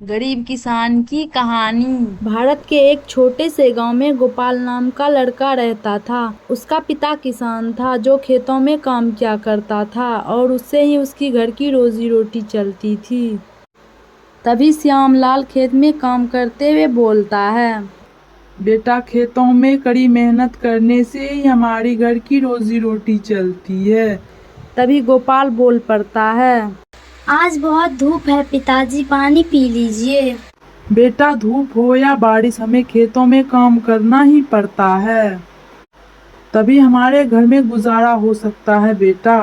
गरीब किसान की कहानी। भारत के एक छोटे से गांव में गोपाल नाम का लड़का रहता था। उसका पिता किसान था जो खेतों में काम किया करता था और उससे ही उसकी घर की रोजी रोटी चलती थी। तभी श्यामलाल खेत में काम करते हुए बोलता है। बेटा, खेतों में कड़ी मेहनत करने से ही हमारी घर की रोजी रोटी चलती है। तभी गोपाल बोल पड़ता है। आज बहुत धूप है पिताजी, पानी पी लीजिए। बेटा, धूप हो या बारिश, हमें खेतों में काम करना ही पड़ता है, तभी हमारे घर में गुजारा हो सकता है। बेटा,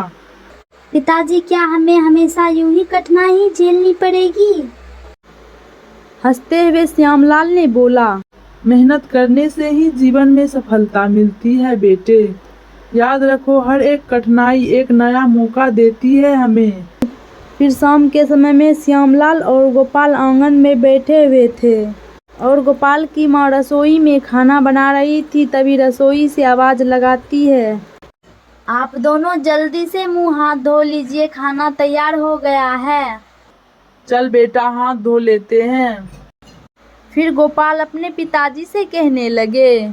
पिताजी, क्या हमें हमेशा यूं ही कठिनाई झेलनी पड़ेगी? हंसते हुए श्यामलाल ने बोला। मेहनत करने से ही जीवन में सफलता मिलती है बेटे। याद रखो, हर एक कठिनाई एक नया मौका देती है हमें। फिर शाम के समय में श्यामलाल और गोपाल आंगन में बैठे हुए थे और गोपाल की माँ रसोई में खाना बना रही थी। तभी रसोई से आवाज लगाती है। आप दोनों जल्दी से मुंह हाथ धो लीजिए, खाना तैयार हो गया है। चल बेटा, हाथ धो लेते हैं। फिर गोपाल अपने पिताजी से कहने लगे।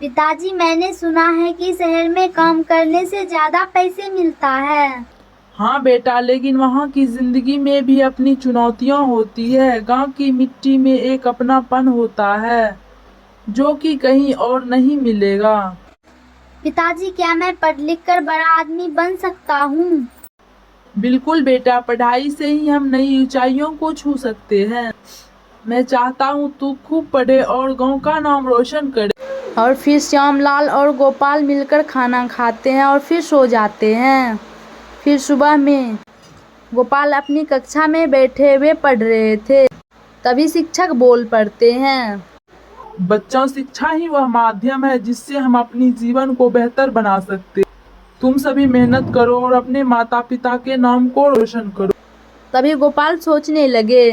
पिताजी, मैंने सुना है कि शहर में काम करने से ज्यादा पैसे मिलता है। हाँ बेटा, लेकिन वहाँ की जिंदगी में भी अपनी चुनौतियाँ होती है। गांव की मिट्टी में एक अपनापन होता है जो कि कहीं और नहीं मिलेगा। पिताजी, क्या मैं पढ़ लिख कर बड़ा आदमी बन सकता हूँ? बिल्कुल बेटा, पढ़ाई से ही हम नई ऊंचाइयों को छू सकते हैं। मैं चाहता हूँ तू खूब पढ़े और गांव का नाम रोशन करे। और फिर श्यामलाल और गोपाल मिलकर खाना खाते हैं और फिर सो जाते हैं। फिर सुबह में गोपाल अपनी कक्षा में बैठे हुए पढ़ रहे थे। तभी शिक्षक बोल पड़ते हैं। बच्चों, शिक्षा ही वह माध्यम है जिससे हम अपनी जीवन को बेहतर बना सकते। तुम सभी मेहनत करो और अपने माता पिता के नाम को रोशन करो। तभी गोपाल सोचने लगे।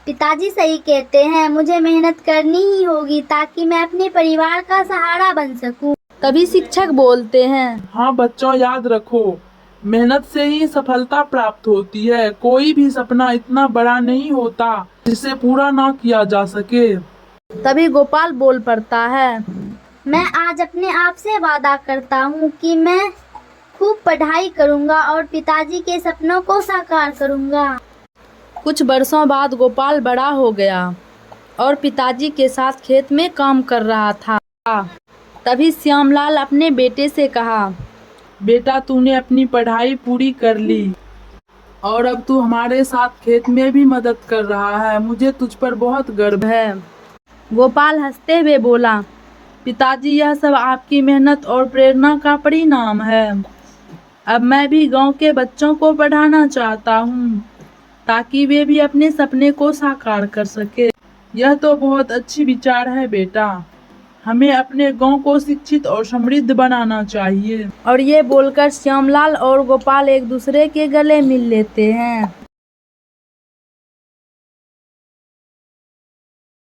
पिताजी सही कहते हैं, मुझे मेहनत करनी ही होगी ताकि मैं अपने परिवार का सहारा बन सकूं। तभी शिक्षक बोलते हैं। हाँ बच्चों, याद रखो, मेहनत से ही सफलता प्राप्त होती है। कोई भी सपना इतना बड़ा नहीं होता जिसे पूरा ना किया जा सके। तभी गोपाल बोल पड़ता है। मैं आज अपने आप से वादा करता हूँ कि मैं खूब पढ़ाई करूँगा और पिताजी के सपनों को साकार करूँगा। कुछ बरसों बाद गोपाल बड़ा हो गया और पिताजी के साथ खेत में काम कर रहा था। तभी श्यामलाल अपने बेटे से कहा। बेटा, तूने अपनी पढ़ाई पूरी कर ली और अब तू हमारे साथ खेत में भी मदद कर रहा है। मुझे तुझ पर बहुत गर्व है। गोपाल हंसते हुए बोला। पिताजी, यह सब आपकी मेहनत और प्रेरणा का परिणाम है। अब मैं भी गांव के बच्चों को पढ़ाना चाहता हूँ ताकि वे भी अपने सपने को साकार कर सके। यह तो बहुत अच्छी विचार है बेटा। हमें अपने गांव को शिक्षित और समृद्ध बनाना चाहिए। और ये बोलकर श्यामलाल और गोपाल एक दूसरे के गले मिल लेते हैं।